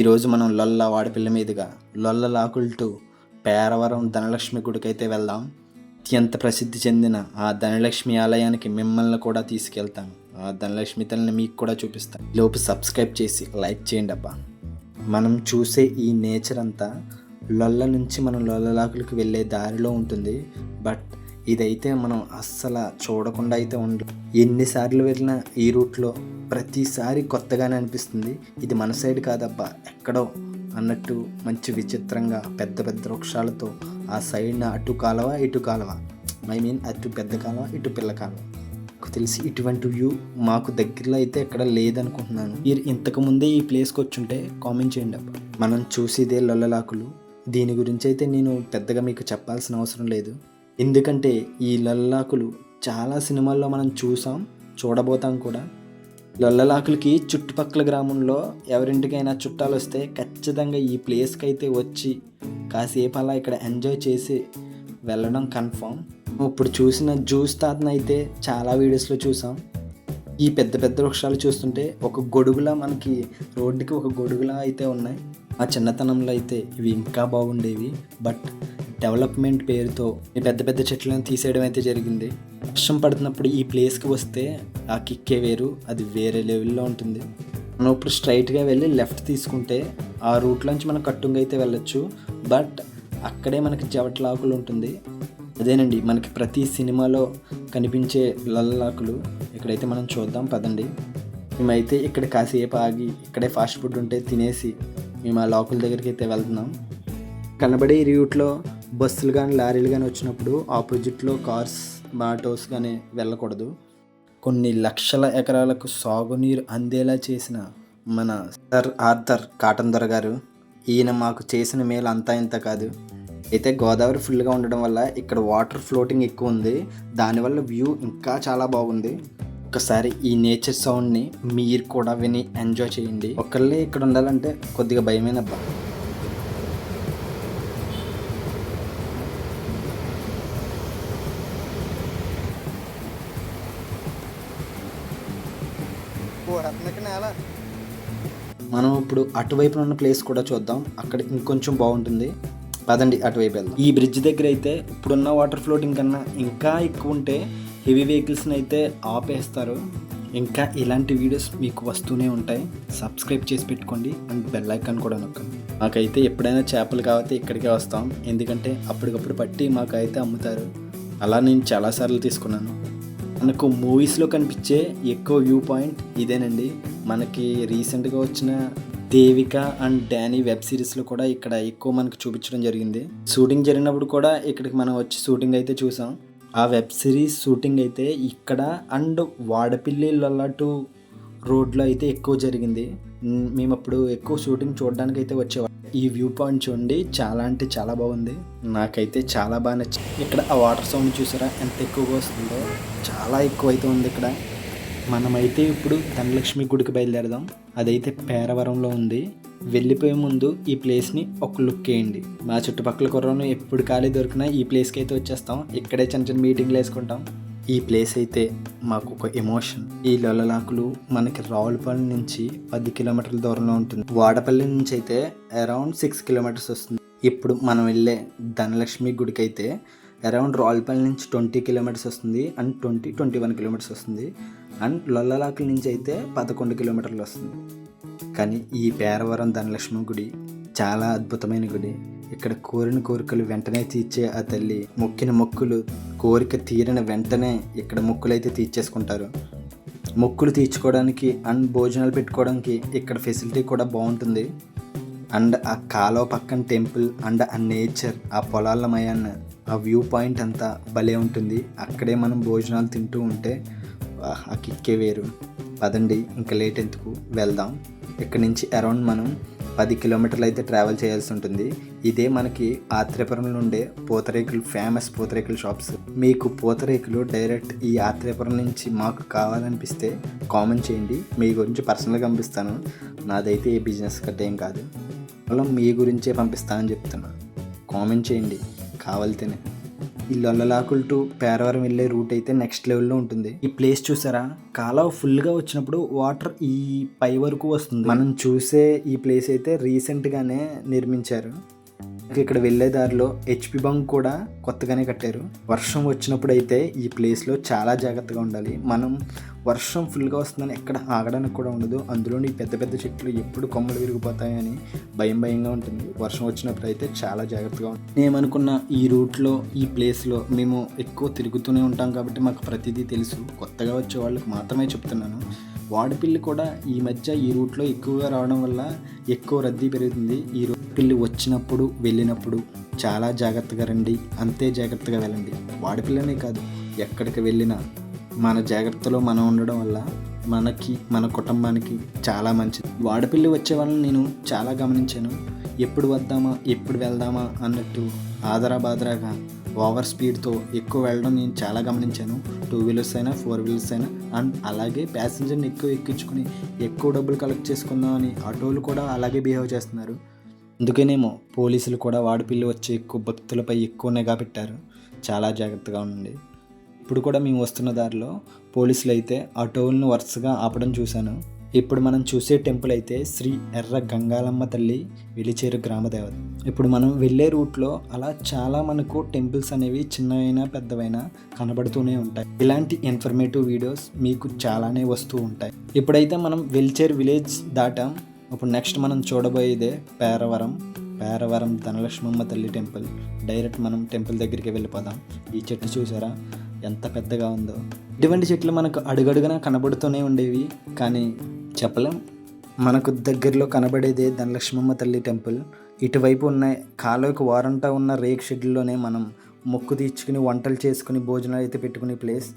ఈరోజు మనం లొల్ల వాడపిల్ల మీదుగా లొల్లలాకుల్ టు పేరవరం ధనలక్ష్మి గుడికైతే వెళ్దాం. అత్యంత ప్రసిద్ధి చెందిన ఆ ధనలక్ష్మి ఆలయానికి మిమ్మల్ని కూడా తీసుకెళ్తాను. ఆ ధనలక్ష్మి తల్లిని మీకు కూడా చూపిస్తాను. లోపు సబ్స్క్రైబ్ చేసి లైక్ చేయండి అబ్బా. మనం చూసే ఈ నేచర్ అంతా లొల్ల నుంచి మనం లొల్లలాకులకి వెళ్ళే దారిలో ఉంటుంది. బట్ ఇదైతే మనం అస్సలు చూడకుండా అయితే ఉండదు. ఎన్నిసార్లు వెళ్ళినా ఈ రూట్లో ప్రతిసారి కొత్తగానే అనిపిస్తుంది. ఇది మన సైడ్ కాదబ్బా, ఎక్కడో అన్నట్టు మంచి విచిత్రంగా పెద్ద పెద్ద వృక్షాలతో ఆ సైడ్న అటు కాలువ ఇటు కాలువ, అటు పెద్ద కాలువ ఇటు పిల్ల కాలువ. నాకు తెలిసి ఇటువంటి వ్యూ మాకు దగ్గరలో అయితే ఎక్కడ లేదనుకుంటున్నాను. మీరు ఇంతకుముందే ఈ ప్లేస్కి వచ్చుంటే కామెంట్ చేయండి అబ్బా. మనం చూసేదే లొల్లలాకులు. దీని గురించి అయితే నేను పెద్దగా మీకు చెప్పాల్సిన అవసరం లేదు. ఎందుకంటే ఈ లొల్లలాకులు చాలా సినిమాల్లో మనం చూడబోతాం కూడా. లొల్లలాకులకి చుట్టుపక్కల గ్రామంలో ఎవరింటికైనా చుట్టాలు వస్తే ఖచ్చితంగా ఈ ప్లేస్కి అయితే వచ్చి కాసేపు అలా ఇక్కడ ఎంజాయ్ చేసి వెళ్ళడం కన్ఫామ్. ఇప్పుడు చూసిన జ్యూస్ తాతను అయితే చాలా వీడియోస్లో చూసాం. ఈ పెద్ద పెద్ద వృక్షాలు చూస్తుంటే ఒక గొడుగులా, మనకి రోడ్డుకి ఒక గొడుగులా అయితే ఉన్నాయి. ఆ చిన్నతనంలో అయితే ఇవి ఇంకా బాగుండేవి. బట్ డెవలప్మెంట్ పేరుతో ఈ పెద్ద పెద్ద చెట్లను తీసేయడం అయితే జరిగింది. వర్షం పడుతున్నప్పుడు ఈ ప్లేస్కి వస్తే ఆ కిక్కే వేరు, అది వేరే లెవెల్లో ఉంటుంది. మనం ఇప్పుడు స్ట్రైట్గా వెళ్ళి లెఫ్ట్ తీసుకుంటే ఆ రూట్లోంచి మనం కట్టుంగా అయితే వెళ్ళొచ్చు. బట్ అక్కడే మనకి జవట్లాకులు ఉంటుంది. అదేనండి మనకి ప్రతి సినిమాలో కనిపించే లొల్లలాకులు. ఇక్కడైతే మనం చూద్దాం పదండి. మేమైతే ఇక్కడ కాసేపు ఆగి ఇక్కడే ఫాస్ట్ ఫుడ్ ఉంటే తినేసి మేము ఆ లాకుల దగ్గరికి అయితే వెళ్తున్నాం. కనబడే ఈ రూట్లో బస్సులు కానీ లారీలు కానీ వచ్చినప్పుడు ఆపోజిట్లో కార్స్ ఆటోస్ కానీ వెళ్ళకూడదు. కొన్ని లక్షల ఎకరాలకు సాగునీరు అందేలా చేసిన మన సర్ ఆర్థర్ కాటన్ దొర గారు, ఈయన మాకు చేసిన మేలు అంతా ఇంత కాదు. అయితే గోదావరి ఫుల్గా ఉండడం వల్ల ఇక్కడ వాటర్ ఫ్లోటింగ్ ఎక్కువ ఉంది. దానివల్ల వ్యూ ఇంకా చాలా బాగుంది. ఒకసారి ఈ నేచర్ సౌండ్ని మీరు కూడా విని ఎంజాయ్ చేయండి. ఒకళ్ళే ఇక్కడ ఉండాలంటే కొద్దిగా భయమేనబ్బా. మనం ఇప్పుడు అటువైపు ఉన్న ప్లేస్ కూడా చూద్దాం. అక్కడ ఇంకొంచెం బాగుంటుంది. పదండి అటువైపు వెళ్దాం. ఈ బ్రిడ్జ్ దగ్గర అయితే ఇప్పుడున్న వాటర్ ఫ్లోటింగ్ కన్నా ఇంకా ఎక్కువ ఉంటే హెవీ వెహికల్స్ని అయితే ఆపేస్తారు. ఇంకా ఇలాంటి వీడియోస్ మీకు వస్తూనే ఉంటాయి. సబ్స్క్రైబ్ చేసి పెట్టుకోండి అండ్ బెల్ ఐకాన్ కూడా నొక్కండి. మాకైతే ఎప్పుడైనా చేపలు కావాలంటే ఇక్కడికే వస్తాం. ఎందుకంటే అప్పటికప్పుడు పట్టి మాకైతే అమ్ముతారు. అలా నేను చాలాసార్లు తీసుకున్నాను. మనకు మూవీస్లో కనిపించే ఎక్కువ వ్యూ పాయింట్ ఇదేనండి. మనకి రీసెంట్గా వచ్చిన దేవిక అండ్ డానీ వెబ్ సిరీస్లో కూడా ఇక్కడ ఎక్కువ మనకు చూపించడం జరిగింది. షూటింగ్ జరిగినప్పుడు కూడా ఇక్కడికి మనం వచ్చి షూటింగ్ అయితే చూసాం. ఆ వెబ్ సిరీస్ షూటింగ్ అయితే ఇక్కడ అండ్ వాడపిల్లి లొల్ల టు రోడ్లో అయితే ఎక్కువ జరిగింది. మేము అప్పుడు ఎక్కువ షూటింగ్ చూడడానికి అయితే వచ్చేవాళ్ళం. ఈ వ్యూ పాయింట్ చూడండి, చాలా అంటే చాలా బాగుంది. నాకైతే చాలా బాగా నచ్చింది. ఇక్కడ ఆ వాటర్ సౌండ్ చూసారా ఎంత ఎక్కువగా వస్తుందో, చాలా ఎక్కువ అయితే ఉంది ఇక్కడ. మనమైతే ఇప్పుడు ధనలక్ష్మి గుడికి బయలుదేరదాం. అదైతే పేరవరంలో ఉంది. వెళ్ళిపోయే ముందు ఈ ప్లేస్ని ఒక లుక్ వేయండి. మా చుట్టుపక్కల కుర్రను ఎప్పుడు ఖాళీ దొరికినా ఈ ప్లేస్కి అయితే వచ్చేస్తాం. ఇక్కడే చిన్న చిన్న మీటింగ్లు వేసుకుంటాం. ఈ ప్లేస్ అయితే మాకు ఒక ఎమోషన్. ఈ లొల్లలాకులు మనకి రావులపల్లి నుంచి 10 కిలోమీటర్ల దూరంలో ఉంటుంది. వాడపల్లి నుంచి అయితే అరౌండ్ 6 కిలోమీటర్స్ వస్తుంది. ఇప్పుడు మనం వెళ్ళే ధనలక్ష్మి గుడికి అయితే అరౌండ్ రావులపల్లి నుంచి 20 కిలోమీటర్స్ వస్తుంది అండ్ 21 కిలోమీటర్స్ వస్తుంది. అండ్ లొల్లలాకుల నుంచి అయితే 11 కిలోమీటర్లు వస్తుంది. కానీ ఈ పేరవరం ధనలక్ష్మి గుడి చాలా అద్భుతమైన గుడి. ఇక్కడ కోరిన కోరికలు వెంటనే తీర్చే ఆ తల్లి, మొక్కిన మొక్కులు కోరిక తీరిన వెంటనే ఇక్కడ మొక్కులు అయితే తీర్చేసుకుంటారు. మొక్కులు తీర్చుకోవడానికి అండ్ భోజనాలు పెట్టుకోవడానికి ఇక్కడ ఫెసిలిటీ కూడా బాగుంటుంది. అండ్ ఆ కాలువ పక్కన టెంపుల్ అండ్ ఆ నేచర్, ఆ పొలాల మయాన్న ఆ వ్యూ పాయింట్ అంతా భలే ఉంటుంది. అక్కడే మనం భోజనాలు తింటూ ఉంటే ఆ కిక్కే వేరు. పదండి ఇంకా లేట్ ఎందుకు, వెళ్దాం. ఇక్కడ నుంచి అరౌండ్ మనం 10 కిలోమీటర్లు అయితే ట్రావెల్ చేయాల్సి ఉంటుంది. ఇదే మనకి ఆత్రేయపురం నుండే పూతరేకులు, ఫేమస్ పూతరేకుల షాప్స్. మీకు పూతరేకులు డైరెక్ట్ ఈ ఆత్రేయపురం నుంచి మాకు కావాలనిపిస్తే కామెంట్ చేయండి. మీ గురించి పర్సనల్గా పంపిస్తాను. నాదైతే ఏ బిజినెస్ కట్టేం కాదు, కేవలం మీ గురించే పంపిస్తానని చెప్తున్నా. కామెంట్ చేయండి కావాలితేనే. ఈ లొల్లలాకులు టు పేరవరం వెళ్ళే రూట్ అయితే నెక్స్ట్ లెవెల్లో ఉంటుంది. ఈ ప్లేస్ చూసారా, కాలువ ఫుల్గా వచ్చినప్పుడు వాటర్ ఈ పై వరకు వస్తుంది. మనం చూసే ఈ ప్లేస్ అయితే రీసెంట్గానే నిర్మించారు. ఇక్కడ వెళ్ళే దారిలో హెచ్పి బంక్ కూడా కొత్తగానే కట్టారు. వర్షం వచ్చినప్పుడు అయితే ఈ ప్లేస్లో చాలా జాగ్రత్తగా ఉండాలి. మనం వర్షం ఫుల్గా వస్తుందని ఎక్కడ ఆగడానికి కూడా ఉండదు. అందులోని పెద్ద పెద్ద చెట్లు ఎప్పుడు కొమ్మలు విరిగిపోతాయని భయంగా ఉంటుంది. వర్షం వచ్చినప్పుడు అయితే చాలా జాగ్రత్తగా ఉంటుంది. నేను అనుకున్న ఈ రూట్లో ఈ ప్లేస్లో మేము ఎక్కువ తిరుగుతూనే ఉంటాం కాబట్టి మాకు ప్రతిదీ తెలుసు. కొత్తగా వచ్చే వాళ్ళకి మాత్రమే చెప్తున్నాను. వాడిపిల్లి కూడా ఈ మధ్య ఈ రూట్లో ఎక్కువగా రావడం వల్ల ఎక్కువ రద్దీ పెరుగుతుంది. ఈ పిల్లి వచ్చినప్పుడు వెళ్ళినప్పుడు చాలా జాగ్రత్తగా రండి, అంతే జాగ్రత్తగా వెళ్ళండి. వాడిపిల్లనే కాదు, ఎక్కడికి వెళ్ళినా మన జాగ్రత్తలో మనం ఉండడం వల్ల మనకి మన కుటుంబానికి చాలా మంచిది. వాడిపిల్లి వచ్చే వాళ్ళని నేను చాలా గమనించాను. ఎప్పుడు వద్దామా ఎప్పుడు వెళ్దామా అన్నట్టు ఆదరాబాదరాగా ఓవర్ స్పీడ్తో ఎక్కువ వెళ్ళడం నేను చాలా గమనించాను. 2 వీలర్స్ అయినా 4 వీలర్స్ అయినా. అండ్ అలాగే ప్యాసింజర్ని ఎక్కువ ఎక్కించుకుని ఎక్కువ డబ్బులు కలెక్ట్ చేసుకుందామని ఆటోలు కూడా అలాగే బిహేవ్ చేస్తున్నారు. అందుకేనేమో పోలీసులు కూడా వాడిపిల్లి వచ్చే ఎక్కువ భక్తులపై ఎక్కువ నిఘా పెట్టారు. చాలా జాగ్రత్తగా ఉండండి. ఇప్పుడు కూడా మేము వస్తున్న దారిలో పోలీసులు అయితే ఆటోలను వరుసగా ఆపడం చూశాను. ఇప్పుడు మనం చూసే టెంపుల్ అయితే శ్రీ ఎర్ర గంగాలమ్మ తల్లి వెలిచేరు గ్రామ దేవత. ఇప్పుడు మనం వెళ్ళే రూట్లో అలా చాలా మనకు టెంపుల్స్ అనేవి చిన్నవైనా పెద్దవైనా కనబడుతూనే ఉంటాయి. ఇలాంటి ఇన్ఫర్మేటివ్ వీడియోస్ మీకు చాలానే వస్తూ ఉంటాయి. ఇప్పుడైతే మనం వెలిచేరు విలేజ్ దాటాం. ఇప్పుడు నెక్స్ట్ మనం చూడబోయేదే పేరవరం ధనలక్ష్మమ్మ తల్లి టెంపుల్. డైరెక్ట్ మనం టెంపుల్ దగ్గరికి వెళ్ళిపోదాం. ఈ చెట్టు చూసారా ఎంత పెద్దగా ఉందో. ఇటువంటి చెట్లు మనకు అడుగడుగునా కనబడుతూనే ఉండేవి, కానీ చెప్పలేం. మనకు దగ్గరలో కనబడేదే ధనలక్ష్మమ్మ తల్లి టెంపుల్. ఇటువైపు ఉన్న కాలువకు వారంతా ఉన్న రేక్ షెడ్లోనే మనం మొక్కు తీర్చుకుని వంటలు చేసుకుని భోజనాలు అయితే పెట్టుకునే ప్లేస్.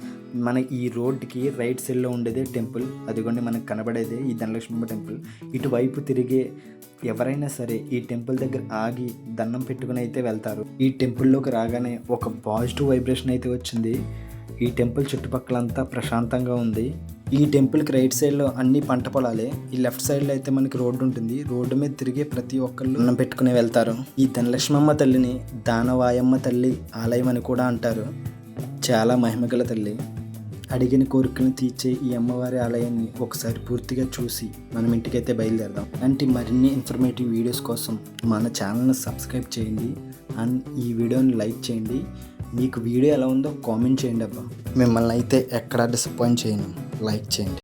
మన ఈ రోడ్డుకి రైట్ సైడ్లో ఉండేదే టెంపుల్. అదిగోండి మనకు కనబడేదే ఈ ధనలక్ష్మమ్మ టెంపుల్. ఇటువైపు తిరిగే ఎవరైనా సరే ఈ టెంపుల్ దగ్గర ఆగి దండం పెట్టుకుని అయితే వెళ్తారు. ఈ టెంపుల్లోకి రాగానే ఒక పాజిటివ్ వైబ్రేషన్ అయితే వచ్చింది. ఈ టెంపుల్ చుట్టుపక్కలంతా ప్రశాంతంగా ఉంది. ఈ టెంపుల్కి రైట్ సైడ్లో అన్ని పంట పొలాలే. ఈ లెఫ్ట్ సైడ్లో అయితే మనకి రోడ్డు ఉంటుంది. రోడ్డు మీద తిరిగే ప్రతి ఒక్కళ్ళు అన్నం పెట్టుకుని వెళ్తారు. ఈ ధనలక్ష్మమ్మ తల్లిని దానవాయమ్మ తల్లి ఆలయం అని కూడా అంటారు. చాలా మహిమగల తల్లి. అడిగిన కోరికలను తీర్చే ఈ అమ్మవారి ఆలయాన్ని ఒకసారి పూర్తిగా చూసి మనం ఇంటికైతే బయలుదేరదాం. అంటే మరిన్ని ఇన్ఫర్మేటివ్ వీడియోస్ కోసం మన ఛానల్ని సబ్స్క్రైబ్ చేయండి అండ్ ఈ వీడియోని లైక్ చేయండి. మీకు వీడియో ఎలా ఉందో కామెంట్ చేయండి అబ్బా. మిమ్మల్ని అయితే ఎక్కడా డిసప్పాయింట్ చేయను. లైక్ చేయండి.